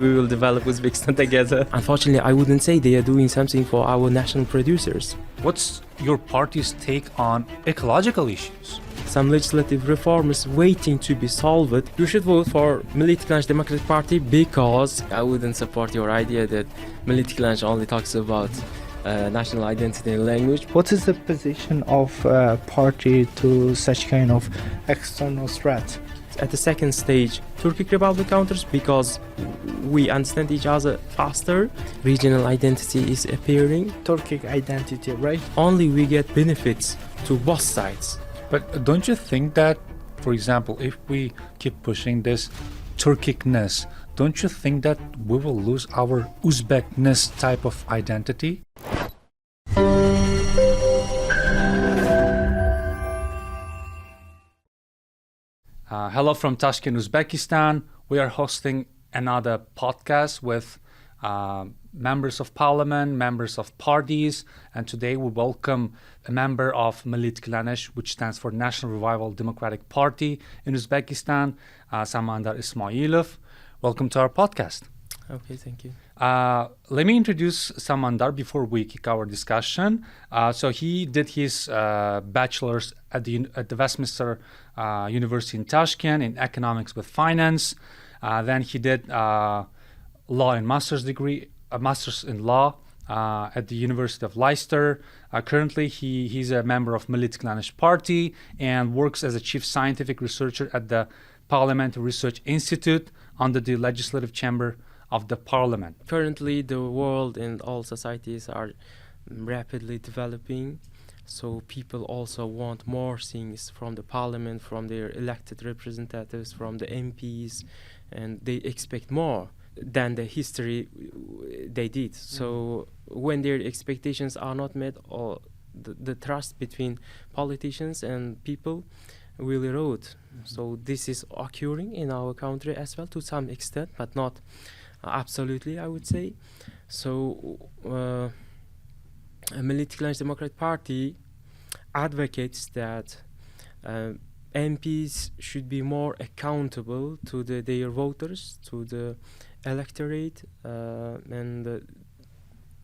We will develop Uzbekistan together. Unfortunately, I wouldn't say they are doing something for our national producers. What's your party's take on ecological issues? Some legislative reforms waiting to be solved. You should vote for Milliy Tiklanish Party because I wouldn't support your idea that Milliy Tiklanish only talks about national identity and language. What is the position of party to such kind of external threat? At the second stage, Turkic Republic counters because we understand each other faster. Regional identity is appearing. Turkic identity, right? Only we get benefits to both sides. But don't you think that, for example, if we keep pushing this Turkicness, don't you think that we will lose our Uzbekness type of identity? Hello from Tashkent, Uzbekistan. We are hosting another podcast with members of parliament, members of parties, and today we welcome a member of Milliy Tiklanish, which stands for National Revival Democratic Party in Uzbekistan, Samandar Ismoilov. Welcome to our podcast. Okay, thank you. Let me introduce Samandar before we kick our discussion. So he did his bachelor's at the Westminster University in Tashkent in economics with finance. Then he did law and master's degree, a master's in law at the University of Leicester. Currently, he's a member of Milliy Tiklanish Party and works as a chief scientific researcher at the Parliamentary Research Institute under the Legislative Chamber of the Parliament. Currently, the world and all societies are rapidly developing, so people also want more things from the parliament, from their elected representatives, from the MPs, and they expect more than the history they did. So when their expectations are not met, or the trust between politicians and people will erode. So this is occurring in our country as well to some extent, but not absolutely, I would say. So Milliy Tiklanish Democratic Party advocates that MPs should be more accountable to their voters, to the electorate, and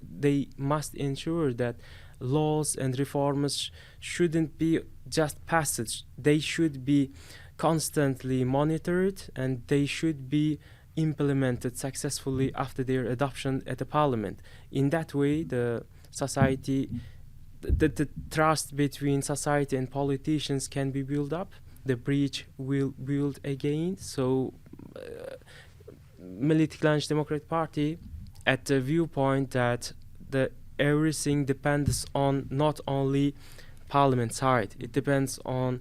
they must ensure that laws and reforms shouldn't be just passage. They should be constantly monitored, and they should be implemented successfully after their adoption at the parliament. In that way, the society, the trust between society and politicians can be built up. The bridge will build again. So Milliy Tiklanish Democratic Party at the viewpoint that everything depends on not only parliament side, it depends on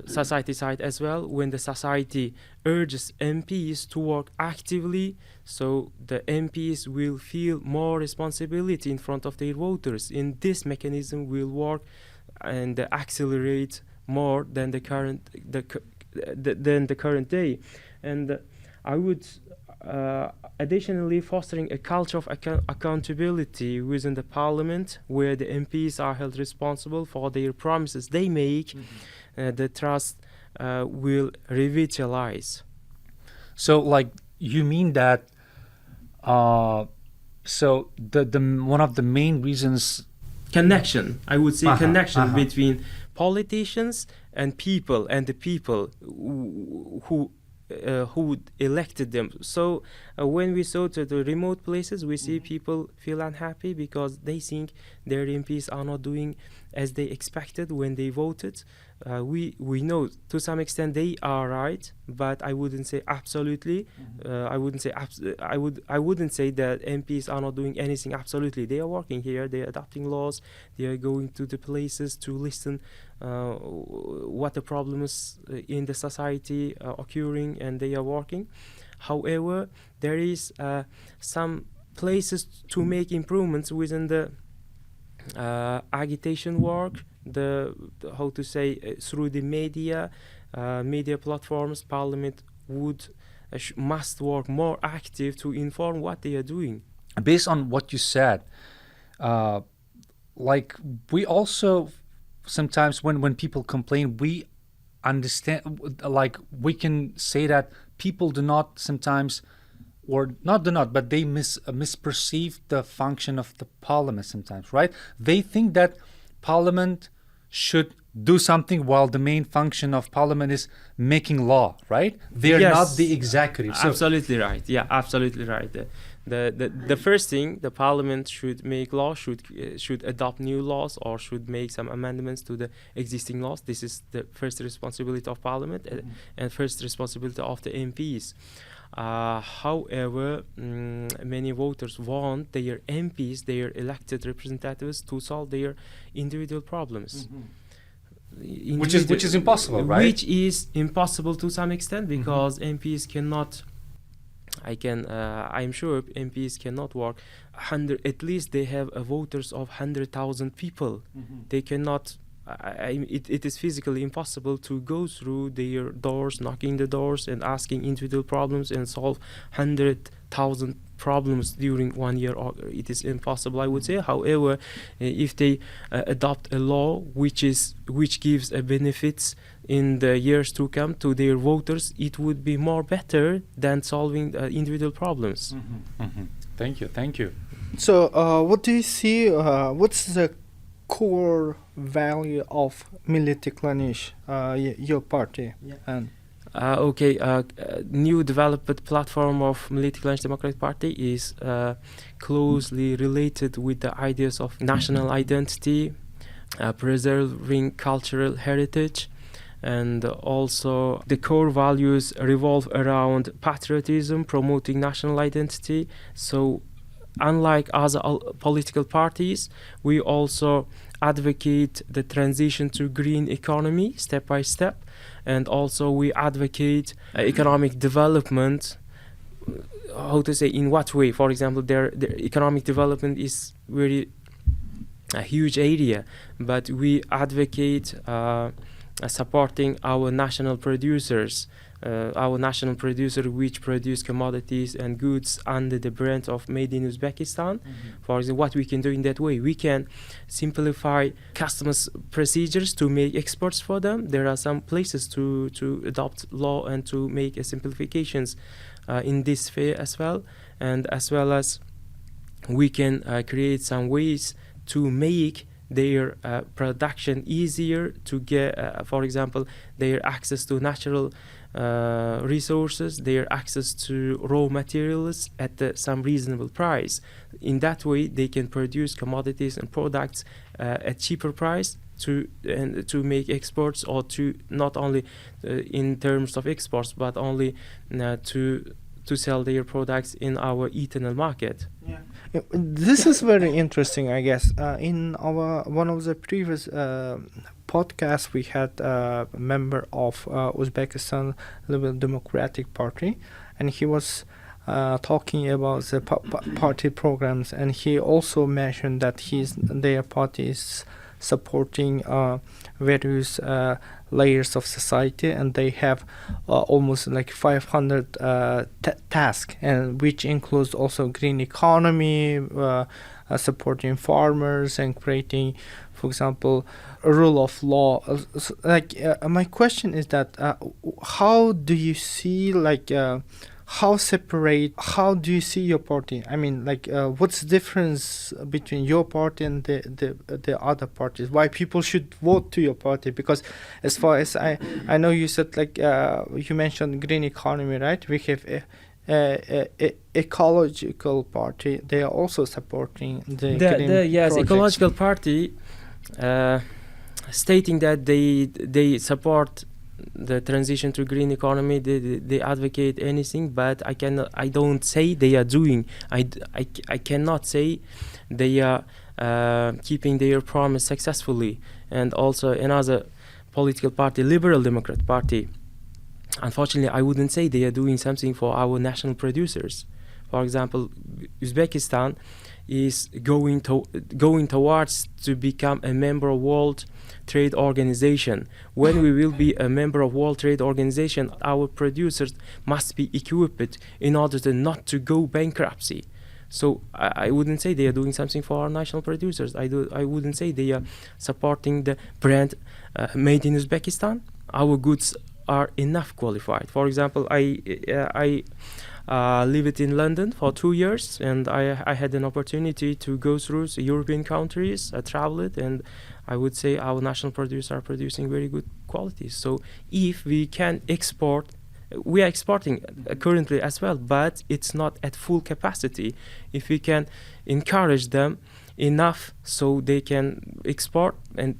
society side as well. When the society urges MPs to work actively, so the MPs will feel more responsibility in front of their voters. In this mechanism will work and accelerate more than the current day. And I would additionally fostering a culture of accountability within the parliament, where the MPs are held responsible for their promises they make. The trust will revitalize. So, like, you mean that? So the one of the main reasons. Connection, I would say, connection between politicians and people, and the people who elected them. So when we go to the remote places, we see people feel unhappy because they think their MPs are not doing as they expected when they voted. We know to some extent they are right, but I wouldn't say absolutely. I wouldn't say that MPs are not doing anything absolutely. They are working here. They are adopting laws. They are going to the places to listen what the problems in the society are occurring, and they are working. However, there is some places to make improvements within the agitation work, through the media platforms. Parliament must work more active to inform what they are doing. Based on what you said, like, we also sometimes when people complain, we understand, like, we can say that people do not sometimes or not do not, but they misperceive the function of the parliament sometimes, right? They think that parliament should do something while the main function of parliament is making law, right? They are not the executive. So absolutely right. Yeah, absolutely right. The first thing, the parliament should make law, should adopt new laws, or should make some amendments to the existing laws. This is the first responsibility of parliament and first responsibility of the MPs. However, many voters want their MPs, their elected representatives, to solve their individual problems. Which is impossible, right? Which is impossible to some extent, because MPs cannot. I'm sure MPs cannot work 100. At least they have voters of 100,000 people. They cannot. It is physically impossible to go through their doors, knocking the doors and asking individual problems and solve 100,000 problems during 1 year. It is impossible, I would say. However, if they adopt a law which gives benefits in the years to come to their voters, it would be more better than solving individual problems. Thank you. So, what do you see? What's the core value of Milliy Tiklanish, your party? And new developed platform of Milliy Tiklanish Democratic Party is closely related with the ideas of national identity, preserving cultural heritage, and also the core values revolve around patriotism, promoting national identity. So unlike other political parties, we also advocate the transition to green economy step by step, and also we advocate economic development. How to say, in what way? For example, their economic development is very a huge area, but we advocate supporting our national producers, which produce commodities and goods under the brand of Made in Uzbekistan. For example, what we can do in that way, we can simplify customs procedures to make exports for them. There are some places to adopt law and to make simplifications in this sphere as well. And as well as we can create some ways to make their production easier, to get, for example, their access to natural resources, their access to raw materials at some reasonable price. In that way, they can produce commodities and products at cheaper price to make exports, or to not only in terms of exports, but only to sell their products in our internal market. This is very interesting, I guess. In one of the previous podcasts, we had a member of Uzbekistan Liberal Democratic Party, and he was talking about the party programs, and he also mentioned that their party is supporting various layers of society, and they have almost like 500 tasks, and which includes also green economy, supporting farmers, and creating, for example, a rule of law. My question is that how do you see how do you see your party? I mean, what's the difference between your party and the other parties? Why people should vote to your party? Because as far as I know, you said you mentioned green economy, right? We have a ecological party. They are also supporting the green yes, projects. ecological party, stating that they support the transition to green economy. They advocate anything, but I don't say they are doing. I cannot say they are keeping their promise successfully. And also another political party, Liberal Democrat Party, unfortunately, I wouldn't say they are doing something for our national producers. For example, Uzbekistan is going towards to become a member of World Trade Organization. When we will be a member of World Trade Organization, our producers must be equipped in order to not to go bankruptcy. So I wouldn't say they are doing something for our national producers. I wouldn't say they are supporting the brand Made in Uzbekistan. Our goods are enough qualified. For example, I lived in London for 2 years, and I had an opportunity to go through the European countries. I traveled, and I would say our national producers are producing very good qualities. So if we can export, we are exporting currently as well, but it's not at full capacity. If we can encourage them enough so they can export, and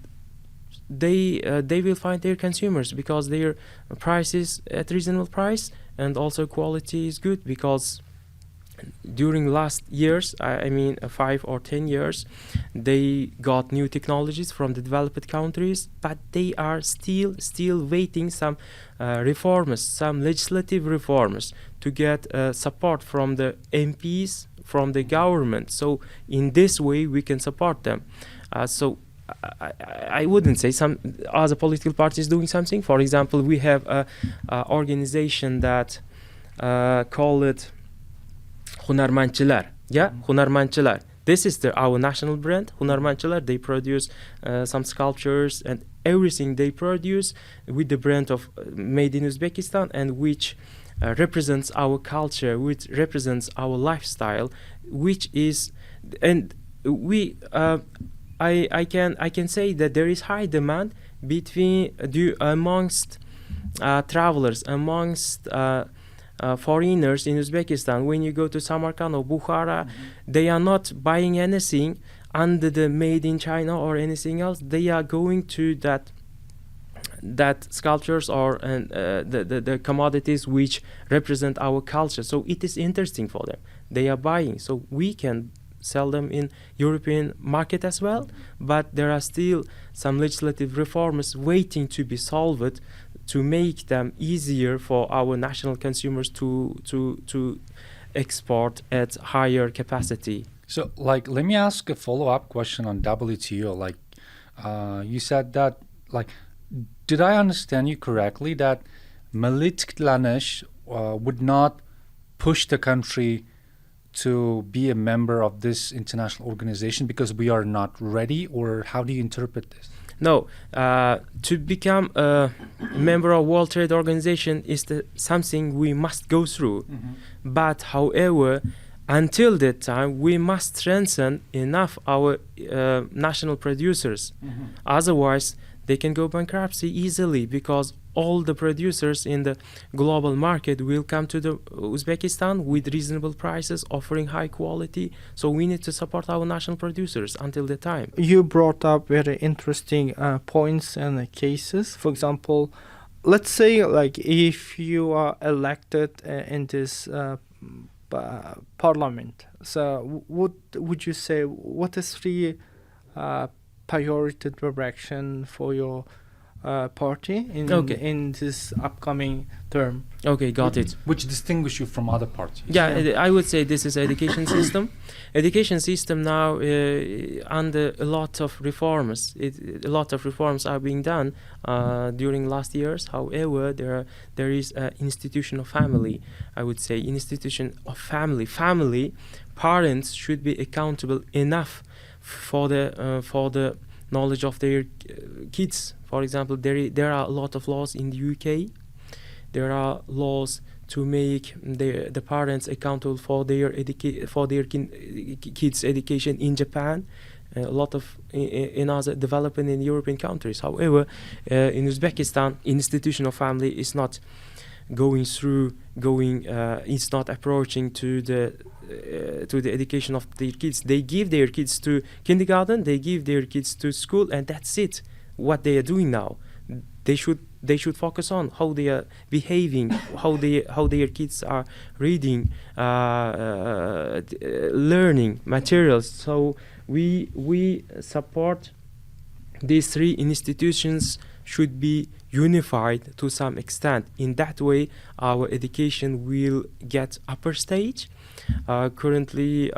they will find their consumers, because their price is at reasonable price, and also quality is good, because during last years, I mean 5 or 10 years, they got new technologies from the developed countries, but they are still waiting some reforms, some legislative reforms, to get support from the MPs, from the government. So in this way we can support them. So I wouldn't say some other political parties doing something. For example, we have a organization that call it Hunarmandchilar. Hunarmandchilar. This is our national brand, Hunarmandchilar. They produce some sculptures and everything they produce with the brand of made in Uzbekistan, and which represents our culture, which represents our lifestyle, which is, and we I can say that there is high demand amongst travelers, amongst foreigners in Uzbekistan. When you go to Samarkand or Bukhara, they are not buying anything under the made in China or anything else. They are going to that sculptures or the commodities which represent our culture. So it is interesting for them. They are buying. So we can sell them in European market as well, but there are still some legislative reforms waiting to be solved to make them easier for our national consumers to export at higher capacity. So, let me ask a follow-up question on WTO. You said that, did I understand you correctly that Milliy Tiklanish would not push the country to be a member of this international organization because we are not ready, or how do you interpret this? No, to become a member of World Trade Organization is something we must go through. But however, until that time, we must strengthen enough our national producers. Otherwise, they can go bankruptcy easily, because all the producers in the global market will come to the Uzbekistan with reasonable prices, offering high quality. So we need to support our national producers until the time. You brought up very interesting points and cases. For example, let's say if you are elected in this parliament, so would you say what is the priority direction for your party in this upcoming term? Okay, got it. Which distinguish you from other parties? Yeah, I would say this is education system. Education system now under a lot of reforms. A lot of reforms are being done during last years. However, there is an institution of family. I would say institution of family. Family parents should be accountable enough for the knowledge of their kids. For example, there are a lot of laws in the UK. There are laws to make the parents accountable for their kids' education in Japan. A lot of in other developing in European countries. However, in Uzbekistan, institution of family is not it's not approaching to the education of their kids. They give their kids to kindergarten, they give their kids to school, and that's it. What they are doing now, they should focus on how they are behaving, how their kids are reading, learning materials. So we support these three institutions should be unified to some extent. In that way, our education will get upper stage. Currently,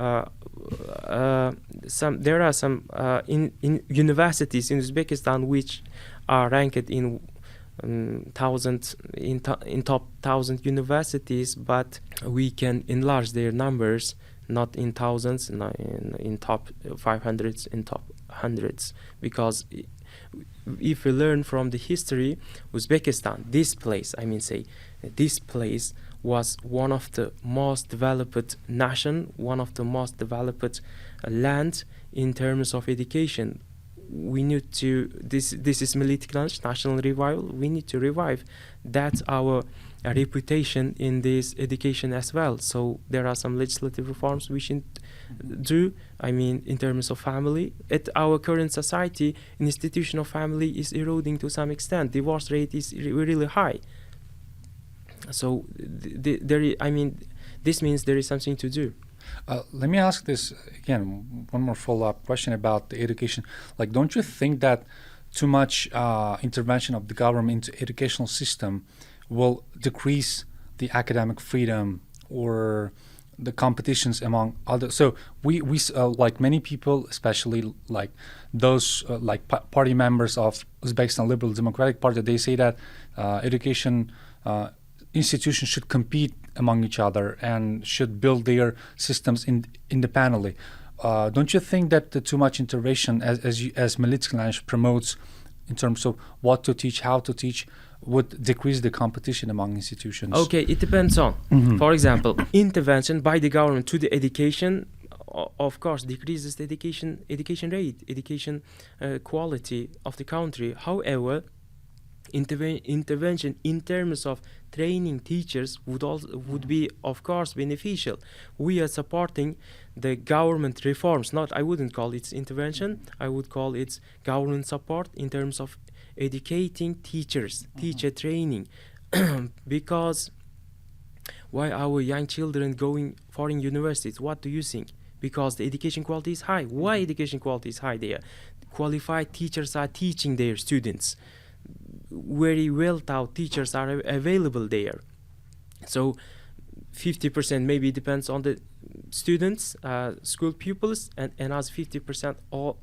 there are some in universities in Uzbekistan which are ranked in top 1,000 universities, but we can enlarge their numbers, not in thousands, not in top 500s, in top hundreds, because if we learn from the history, Uzbekistan, this place was one of the most developed nation, one of the most developed land in terms of education. We need to, this is Milliy Tiklanish, national revival. We need to revive that our reputation in this education as well. So there are some legislative reforms we should do. I mean, in terms of family, at our current society, institution of family is eroding to some extent. Divorce rate is really high. So this means there is something to do. Let me ask this again, one more follow-up question about the education. Like, don't you think that too much intervention of the government into educational system will decrease the academic freedom or the competitions among others? So we like many people, especially like those party members of Uzbekistan Liberal Democratic Party, they say that education institutions should compete among each other and should build their systems independently. Don't you think that the too much intervention, as Milliy Tiklanish promotes, in terms of what to teach, how to teach, would decrease the competition among institutions? Okay, it depends on. For example, intervention by the government to the education, of course, decreases the education rate, education quality of the country. However, intervention in terms of training teachers would be, of course, beneficial. We are supporting the government reforms. I wouldn't call it intervention. I would call it government support in terms of educating teachers, teacher training, because why our young children going foreign universities? What do you think? Because the education quality is high. Why education quality is high there? Qualified teachers are teaching their students. Very well taught teachers are available there. So 50% maybe depends on the students, school pupils, and as 50% all,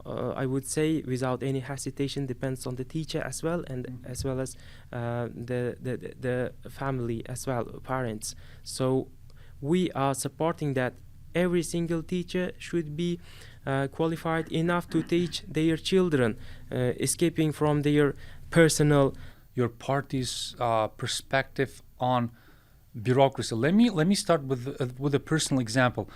I would say without any hesitation, depends on the teacher as well, and as well as the family as well, parents. So we are supporting that every single teacher should be qualified enough to teach their children, escaping from their personal. Your party's perspective on bureaucracy. Let me start with a personal example.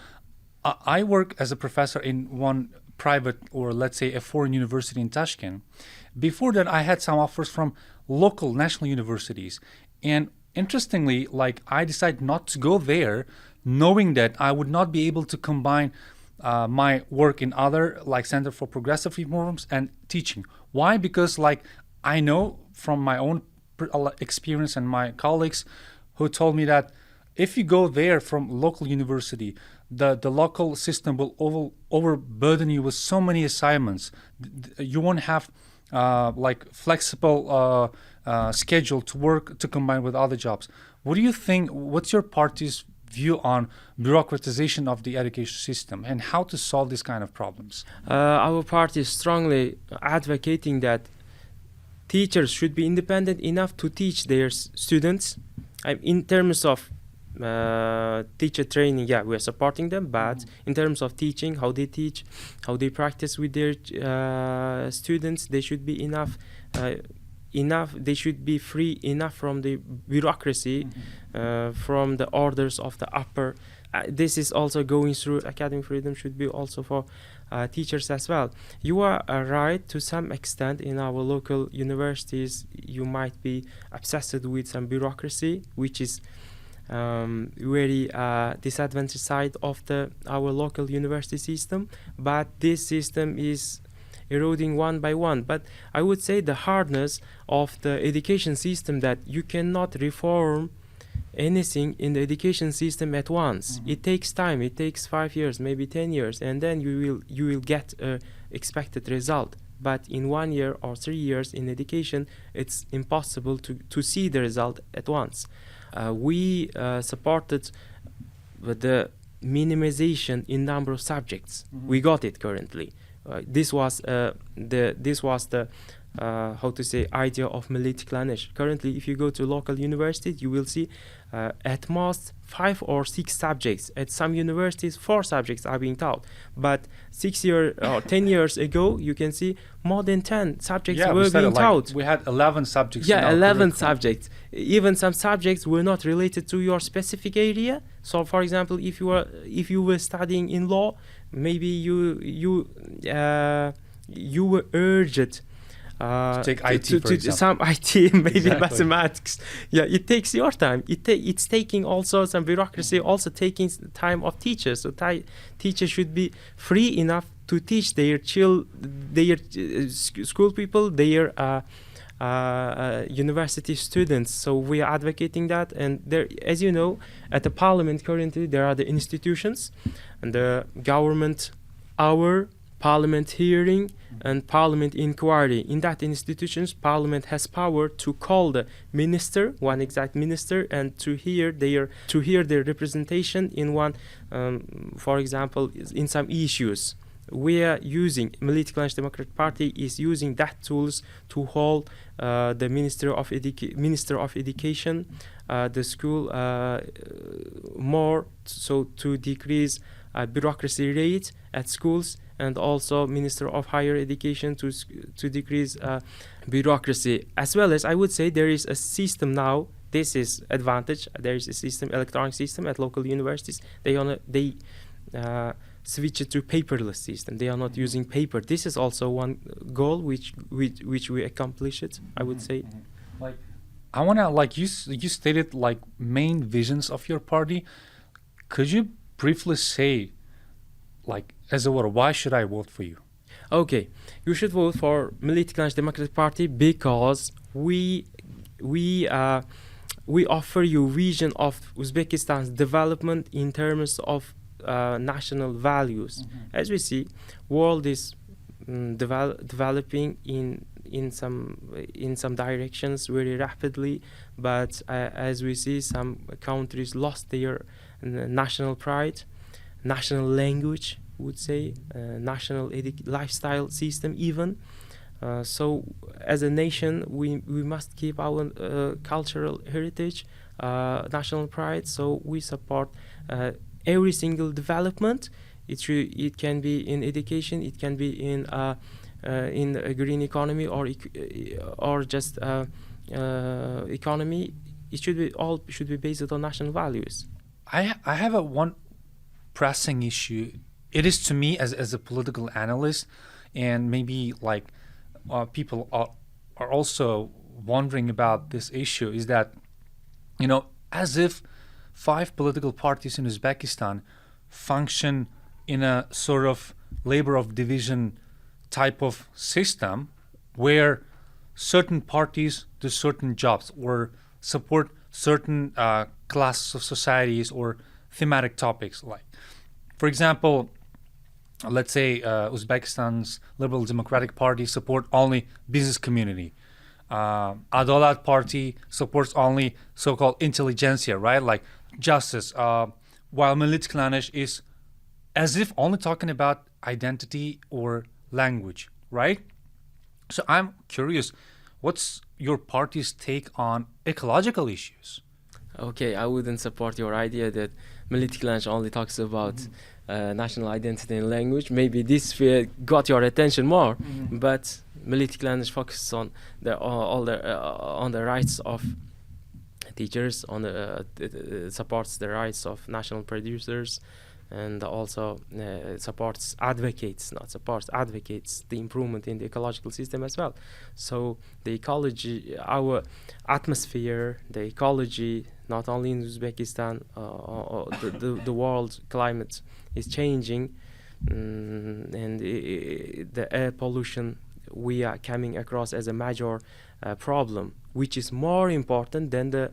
I work as a professor in one private, or let's say a foreign university in Tashkent. Before that, I had some offers from local national universities, and interestingly, like, I decided not to go there, knowing that I would not be able to combine my work in other, like Center for Progressive Reforms, and teaching. Why? Because like I know from my own experience and my colleagues who told me that if you go there from local university, the local system will overburden you with so many assignments. You won't have like flexible schedule to work to combine with other jobs. What do you think? What's your party's view on bureaucratization of the education system and how to solve these kind of problems? Our party is strongly advocating that teachers should be independent enough to teach their students. In terms of teacher training, yeah, we're supporting them, but in terms of teaching, how they teach, how they practice with their students, they should be enough, they should be free enough from the bureaucracy, from the orders of the upper. This is also going through academic freedom, should be also for teachers as well. You are right to some extent. In our local universities, you might be obsessed with some bureaucracy, which is very disadvantaged side of our local university system, but this system is eroding one by one. But I would say the hardness of the education system, that you cannot reform anything in the education system at once. It takes time. It takes 5 years, maybe 10 years, and then you will get a expected result. But in 1 year or 3 years in education, it's impossible to see the result at once. We supported the minimization in number of subjects. We got it currently. This was the idea of Milliy Tiklanish. Currently, if you go to local universities, you will see at most 5 or 6 subjects. At some universities, 4 subjects are being taught. But 6 years or 10 years ago, you can see more than 10 subjects were being taught. We had 11 subjects. Yeah, 11 subjects. Even some subjects were not related to your specific area. So, for example, if you were studying in law, maybe you were urged to take IT, for example. Some IT, maybe Exactly. mathematics. Yeah, it takes your time. It's taking also some bureaucracy, also taking time of teachers. So teachers should be free enough to teach their school people, their university students. So we are advocating that. And there, as you know, at the parliament currently there are the institutions and the government hour, parliament hearing, and parliament inquiry. In that institutions, parliament has power to call the minister, one exact minister, and to hear their representation in one, for example, in some issues. We are using, Milliy Tiklanish Democratic Party is using that tools to hold the Minister of Education, the school more, so to decrease bureaucracy rate at schools, and also Minister of Higher Education to decrease bureaucracy. As well as, I would say, there is a system now. This is advantage. There is a system, electronic system at local universities. They switch it to paperless system. They are not using paper. This is also one goal which we accomplish it, I would say. Like, I wanna, like you stated, like main visions of your party. Could you briefly say, like, as a voter, why should I vote for you? Okay, you should vote for Milliy Tiklanish Democratic Party because we offer you vision of Uzbekistan's development in terms of national values. As we see, world is developing in some directions very rapidly, but as we see, some countries lost their national pride, national language, would say, national lifestyle system even. So as a nation, we must keep our cultural heritage, national pride. So we support every single development. It can be in education, it can be in a green economy, or just economy. It should be based on national values. I have one pressing issue. It is to me as a political analyst, and maybe like people are also wondering about this issue, is that, you know, as if 5 political parties in Uzbekistan function in a sort of labor of division type of system where certain parties do certain jobs or support certain classes of societies or thematic topics. Like, for example, let's say Uzbekistan's Liberal Democratic Party support only business community. Adalat Party supports only so-called intelligentsia, right? Like justice. While Milliy Tiklanish is as if only talking about identity or language, right? So I'm curious, what's your party's take on ecological issues? Okay, I wouldn't support your idea that Milliy Tiklanish only talks about national identity and language. Maybe this sphere got your attention more, but Milliy Tiklanish focuses on the rights of teachers, supports the rights of national producers, and also advocates the improvement in the ecological system as well. So the ecology, our atmosphere, the ecology, not only in Uzbekistan, the world climate is changing, and the air pollution we are coming across as a major problem, which is more important than the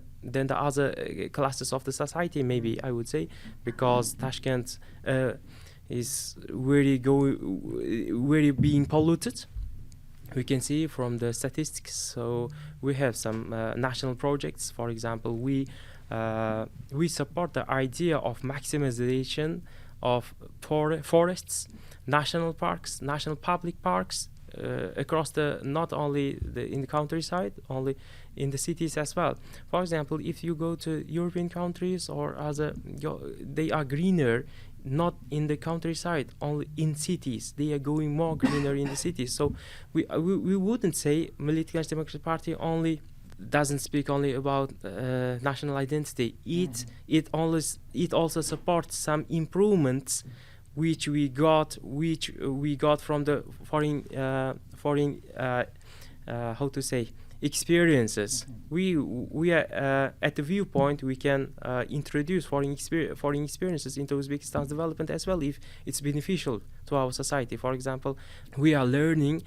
other classes of the society, maybe I would say, because Tashkent is really being polluted. We can see from the statistics. So we have some national projects. For example, we support the idea of maximization of forests, national parks, national public parks, across the not only in the countryside, only in the cities as well. For example, if you go to European countries or they are greener not in the countryside, only in cities. They are going more greener in the cities. So we wouldn't say Milliy Tiklanish Democratic Party only doesn't speak only about national identity. It also supports some improvements which we got from the foreign how to say experiences. We are at the viewpoint we can introduce foreign experiences into Uzbekistan's development as well if it's beneficial to our society. For example, we are learning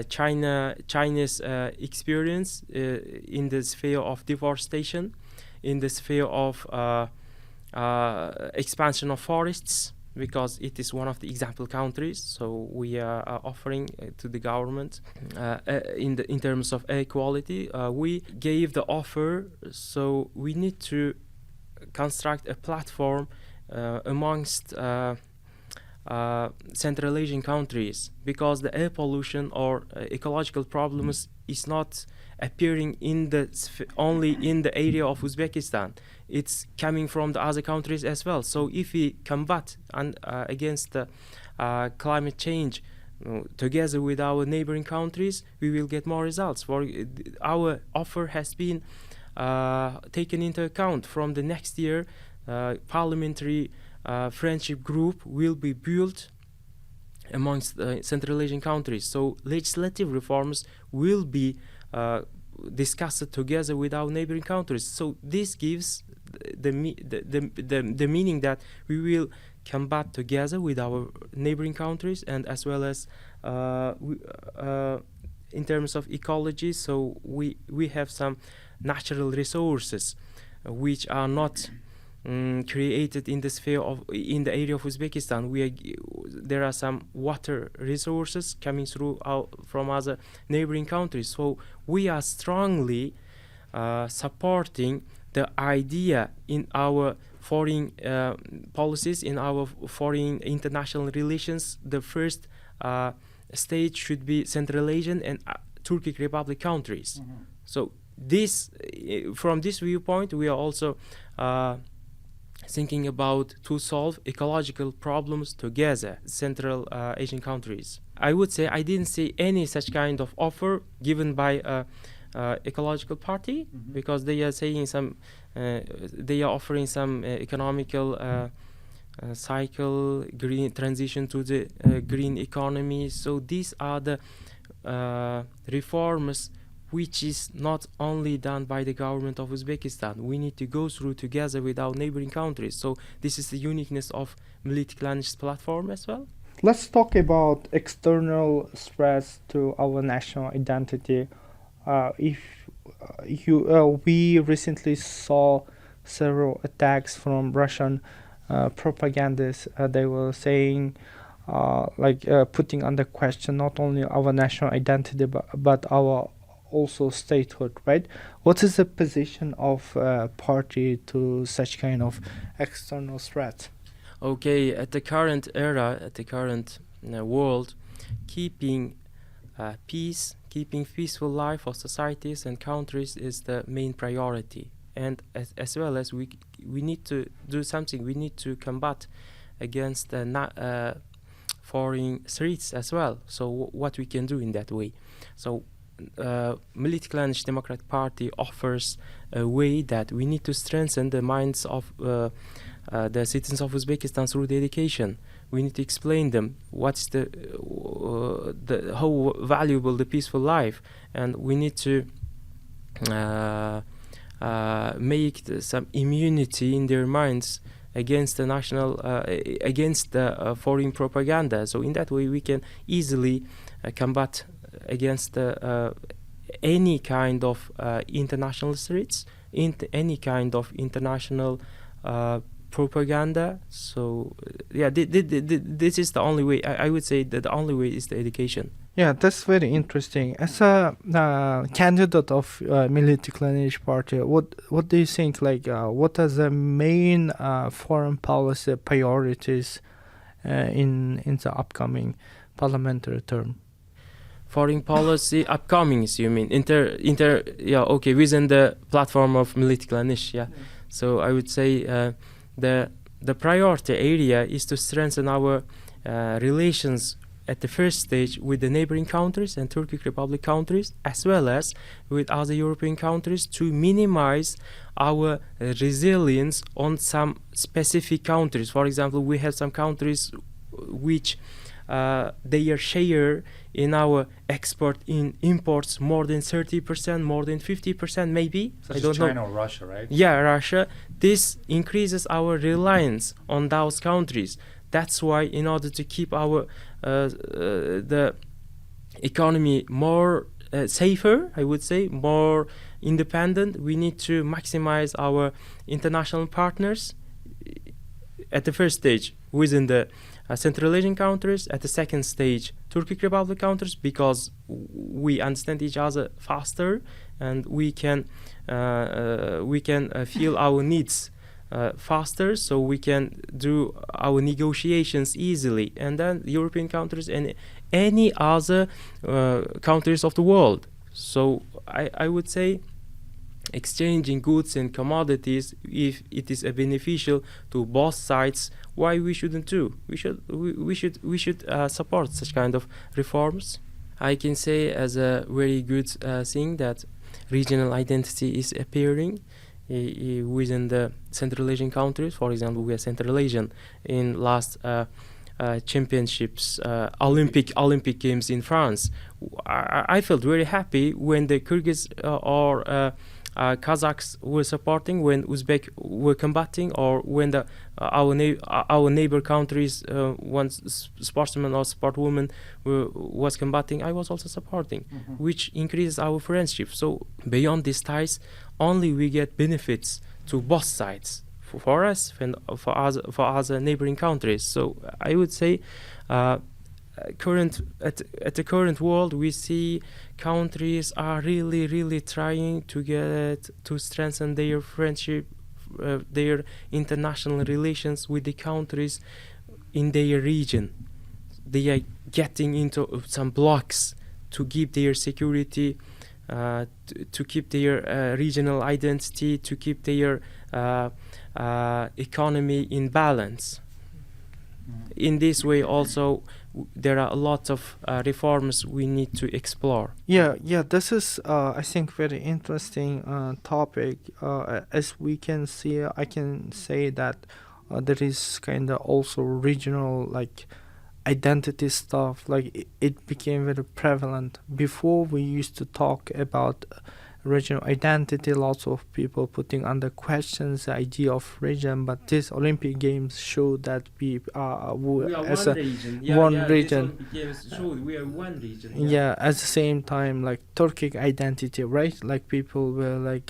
China's experience in the sphere of deforestation, in the sphere of expansion of forests, because it is one of the example countries. So we are offering to the government in terms of air quality. We gave the offer, so we need to construct a platform amongst Central Asian countries, because the air pollution or ecological problems is not appearing only in the area of Uzbekistan. It's coming from the other countries as well. So if we combat against climate change together with our neighboring countries, we will get more results. Our offer has been taken into account. From the next year, parliamentary friendship group will be built amongst Central Asian countries. So legislative reforms will be discussed together with our neighboring countries. So this gives the meaning that we will combat together with our neighboring countries, and as well as in terms of ecology. So we have some natural resources which are not created in the area of Uzbekistan. There are some water resources coming from other neighboring countries. So we are strongly supporting the idea in our foreign policies, in our foreign international relations. The first stage should be Central Asian and Turkic Republic countries. Mm-hmm. So from this viewpoint, we are also thinking about to solve ecological problems together, Central Asian countries. I would say I didn't see any such kind of offer given by ecological party, mm-hmm. because they are saying they are offering some economical cycle, green transition to the green economy. So these are the reforms which is not only done by the government of Uzbekistan. We need to go through together with our neighboring countries. So this is the uniqueness of Milliy Tiklanish's platform as well. Let's talk about external threats to our national identity. We recently saw several attacks from Russian propagandists. They were saying, putting under question not only our national identity but our also statehood, right? What is the position of party to such kind of external threat? Okay, at the current era, at the current world, keeping peace, keeping peaceful life for societies and countries is the main priority. And as well as we need to do something, we need to combat against foreign threats as well. So what we can do in that way? So Milliy Tiklanish Democratic Party offers a way that we need to strengthen the minds of the citizens of Uzbekistan through the education. We need to explain them what's how valuable the peaceful life, and we need to make some immunity in their minds against the against the foreign propaganda. So in that way we can easily combat against any kind of international threats, any kind of international propaganda. So this is the only way. I would say that the only way is the education. Yeah, that's very interesting. As a candidate of Milliy Tiklanish Party, what do you think? What are the main foreign policy priorities in the upcoming parliamentary term? foreign policy upcomings, you mean? Within the platform of Milliy Tiklanish, yeah. So I would say the priority area is to strengthen our relations at the first stage with the neighboring countries and Turkic Republic countries, as well as with other European countries, to minimize our resilience on some specific countries. For example, we have some countries which their share in our export in imports more than 30%, more than 50% maybe. Such I don't as China know. or Russia, right? Yeah, Russia. This increases our reliance on those countries. That's why, in order to keep our the economy more safer, I would say, more independent, we need to maximize our international partners at the first stage within the Central Asian countries, at the second stage Turkic Republic countries, because we understand each other faster and we can feel our needs faster, so we can do our negotiations easily, and then European countries and any other countries of the world. So I would say exchanging goods and commodities, if it is beneficial to both sides, why we shouldn't do? We should support such kind of reforms. I can say as a very good thing that regional identity is appearing within the Central Asian countries. For example, we are Central Asian. In last championships, Olympic Games in France, I felt very happy when the Kyrgyz or Kazakhs were supporting, when Uzbek were combating, or when our neighbor countries, one sportsman or sportwoman was combating, I was also supporting, which increases our friendship. So beyond these ties, only we get benefits to both sides, for us and for other neighboring countries. So I would say at the current world, we see countries are really trying to strengthen their friendship, their international relations with the countries in their region. They are getting into some blocks to keep their security, to keep their regional identity, to keep their economy in balance. In this way also, there are a lot of reforms we need to explore. Yeah, this is I think very interesting topic. As we can see, I can say that there is kind of also regional like identity stuff. Like it became very prevalent. Before we used to talk about regional identity, lots of people putting under questions the idea of region, but this Olympic Games showed that we are as one region. One region. This Olympic Games showed we are one region. Yeah, at the same time, like Turkic identity, right? Like people were like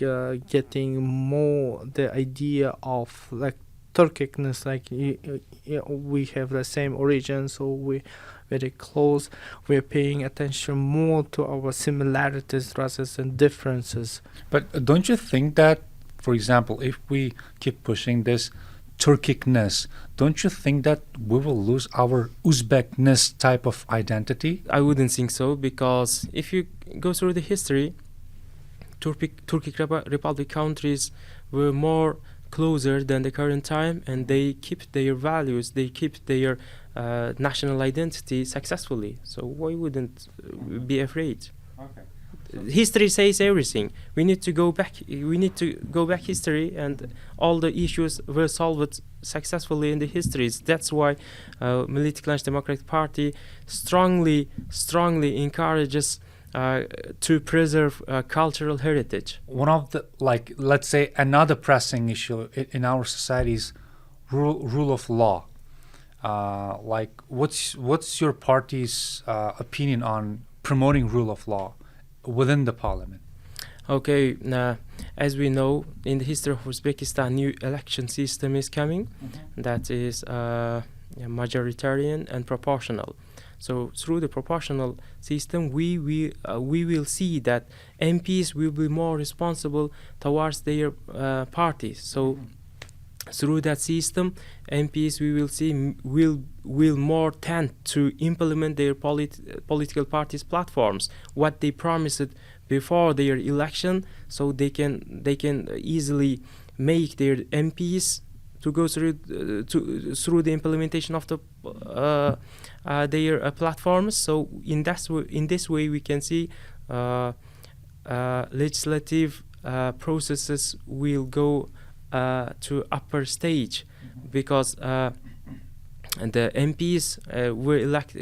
getting more the idea of like Turkicness, like we have the same origin, so we very close. We're paying attention more to our similarities rather than differences. But don't you think that, for example, if we keep pushing this Turkicness, don't you think that we will lose our Uzbekness type of identity? I wouldn't think so, because if you go through the history, Turkic Republic countries were more closer than the current time, and they keep their values, they keep their national identity successfully. So why wouldn't be afraid? Okay. History says everything. We need to go back. We need to go back history, and all the issues were solved successfully in the histories. That's why Milliy Tiklanish Democratic Party strongly encourages to preserve cultural heritage. One of the, like, let's say another pressing issue in our society is rule of law. Like, what's your party's opinion on promoting rule of law within the parliament? Okay, as we know, in the history of Uzbekistan, new election system is coming. That is majoritarian and proportional. So through the proportional system, we will see that MPs will be more responsible towards their parties. So through that system, MPs we will see will more tend to implement their political parties' platforms, what they promised before their election, so they can easily make their MPs to go through the implementation of their platforms. So in this way we can see legislative processes will go to upper stage, because the MPs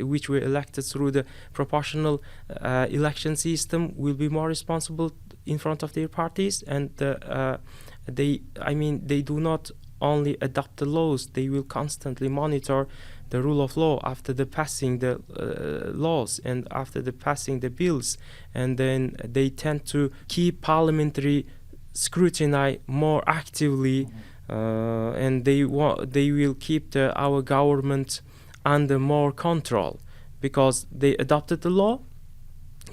which were elected through the proportional election system will be more responsible in front of their parties, and they do not only adopt the laws, they will constantly monitor the rule of law after the passing the laws and after the passing the bills, and then they tend to keep parliamentary scrutiny more actively, and they will keep our government under more control, because they adopted the law.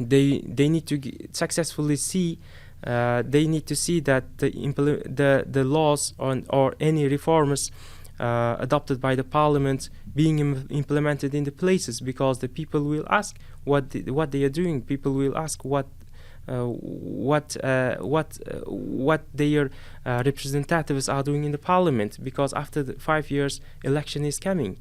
They need to successfully see. They need to see that the laws or any reforms adopted by the parliament being implemented in the places, because the people will ask what they are doing. People will ask what their representatives are doing in the parliament, because after the 5 years election is coming.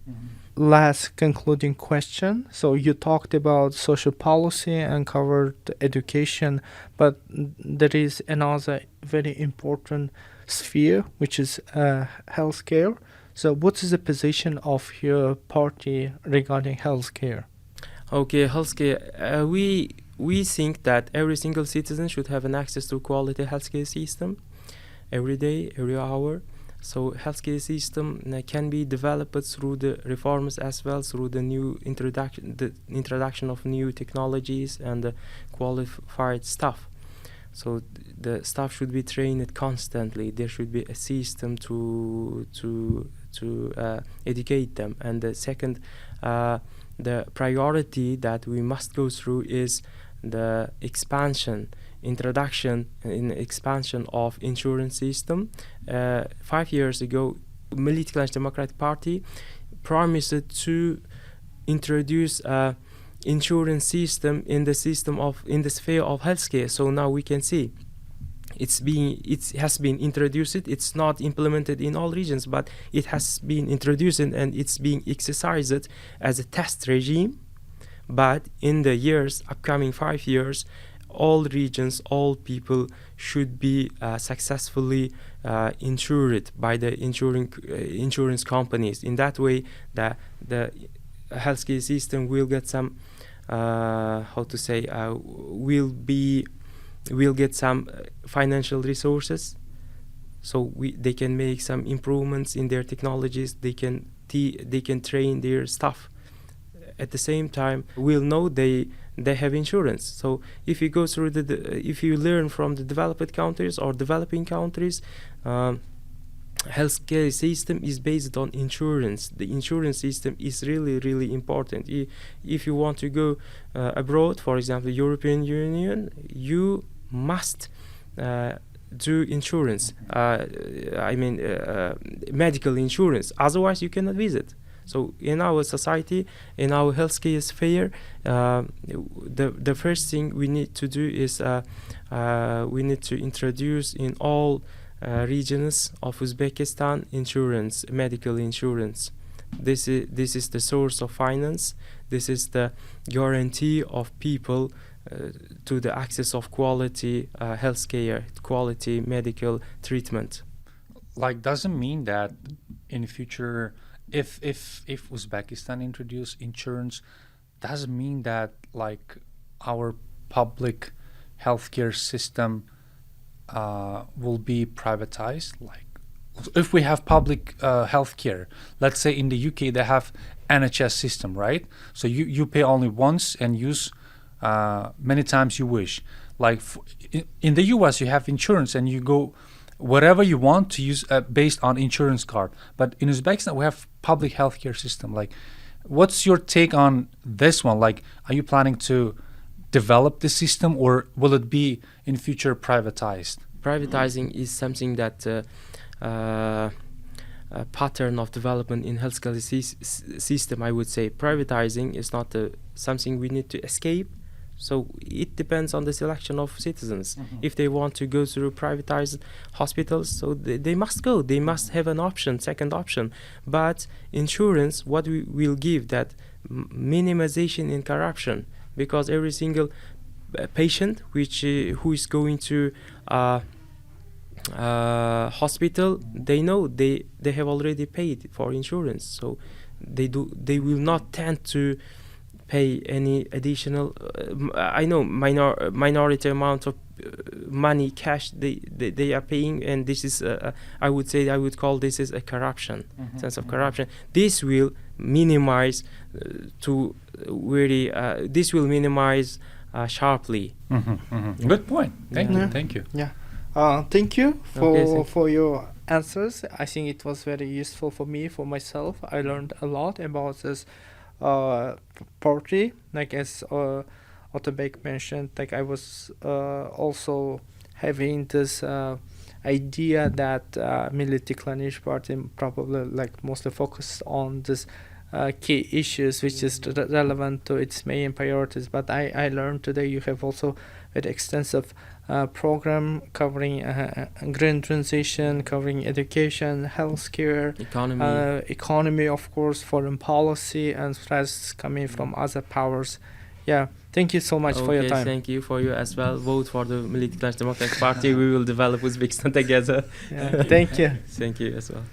Last concluding question. So you talked about social policy and covered education, but there is another very important sphere, which is healthcare. So what is the position of your party regarding healthcare? Okay, healthcare. We think that every single citizen should have an access to quality healthcare system every day, every hour. So healthcare system can be developed through the reforms as well, through the introduction of new technologies and the qualified staff. So the staff should be trained constantly. There should be a system to educate them. And the second, the priority that we must go through is the introduction of insurance system. 5 years ago, Milliy Tiklanish Party promised to introduce a insurance system in the sphere of healthcare. So now we can see it has been introduced. It's not implemented in all regions, but it has been introduced and it's being exercised as a test regime. But in the upcoming 5 years, all regions, all people should be successfully insured by the insurance companies. In that way, the healthcare system will get some will get some financial resources, so they can make some improvements in their technologies. They can train their staff. At the same time, we'll know they have insurance. So if you go through if you learn from the developed countries or developing countries, healthcare system is based on insurance. The insurance system is really, really important. If you want to go abroad, for example, European Union, you must do insurance. Medical insurance. Otherwise, you cannot visit. So in our society, in our healthcare sphere, the first thing we need to do is we need to introduce in all regions of Uzbekistan insurance, medical insurance. This is the source of finance. This is the guarantee of people to the access of quality healthcare, quality medical treatment. Like, doesn't mean that in future, if Uzbekistan introduce insurance, doesn't mean that like our public healthcare system will be privatized. Like, if we have public healthcare, let's say in the UK they have NHS system, right? So you pay only once and use many times you wish. Like in the US you have insurance and you go whatever you want to use based on insurance card. But in Uzbekistan we have public healthcare system. Like, what's your take on this one? Like, are you planning to develop the system, or will it be in future privatized? Privatizing is something that pattern of development in healthcare system. I would say privatizing is not something we need to escape. So it depends on the selection of citizens. If they want to go through privatized hospitals, so they must go. They must have an option, second option. But insurance, what we will give that minimization in corruption, because every single patient who is going to hospital, they know they have already paid for insurance, so they will not tend to pay any additional I know minority amount of money cash they are paying, and this is I would call this is a corruption, sense of corruption. This will minimize sharply. Good point. Thank you. Yeah. Thank you for your answers. I think it was very useful for me, for myself. I learned a lot about this party. Like as Otabek mentioned, like I was also having this idea that Milliy Tiklanish Party probably like mostly focused on this key issues which is relevant to its main priorities. But I learned today you have also very extensive program covering green transition, covering education, healthcare, economy, of course, foreign policy, and threats coming from other powers. Yeah, thank you so much for your time. Thank you for you as well. Vote for the Milliy Tiklanish Democratic Party. We will develop Uzbekistan together. Yeah, thank you. Thank you as well.